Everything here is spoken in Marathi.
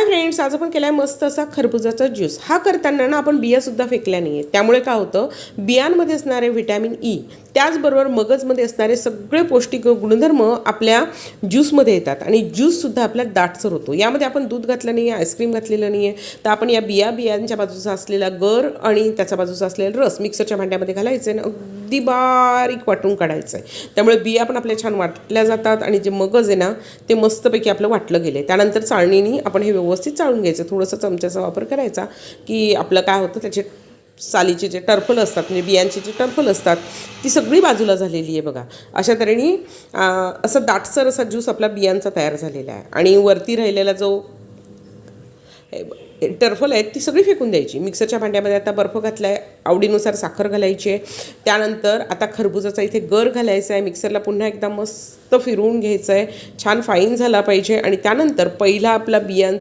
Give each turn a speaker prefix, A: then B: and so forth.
A: हाय फ्रेंड्स, आज आपण केला आहे मस्त असा खरबुजाचा ज्यूस. हा करताना ना आपण बियासुद्धा फेकल्या नाही आहेत. त्यामुळे काय होतं, बियांमध्ये असणारे व्हिटॅमिन ई त्याचबरोबर मगजमध्ये असणारे सगळे पौष्टिक गुणधर्म आपल्या ज्यूसमध्ये येतात आणि ज्यूससुद्धा आपला दाटसर होतो. यामध्ये आपण दूध घातलं नाही आहे, आईस्क्रीम घातलेलं नाही आहे, तर आपण या बियांच्या बाजूचा असलेला गर आणि त्याच्या बाजूचा असलेला रस मिक्सरच्या भांड्यामध्ये घालायचं आहे, अगदी बारीक वाटून काढायचं आहे. त्यामुळे बिया पण आपल्या छान वाटल्या जातात आणि जे मगज आहे ना ते मस्तपैकी आपलं वाटलं गेलं. त्यानंतर चाळणीने आपण हे व्यवस्थित चाळून घ्यायचं. थोडंसं चमच्याचा वापर करायचा की आपलं काय होतं, त्याचे सालीचे जे टर्फल असतात म्हणजे बियांचे जे टर्फल असतात ती सगळी बाजूला झालेली आहे बघा. अशा तऱ्हेने असं दाटसर असा ज्यूस आपला बियांचा तयार झालेला आहे. आणि वरती राहिलेला जो टर्फल आहेत ती सगळी फेकून द्यायची. मिक्सरच्या भांड्यामध्ये आता बर्फ घातला आहे, आवडीनुसार साखर घालायची आहे. त्यानंतर आता खरबुजाचा इथे गर घालायचा आहे. मिक्सरला पुन्हा एकदा मस्त फिरवून घ्यायचं आहे, छान फाईन झाला पाहिजे. आणि त्यानंतर पहिला आपला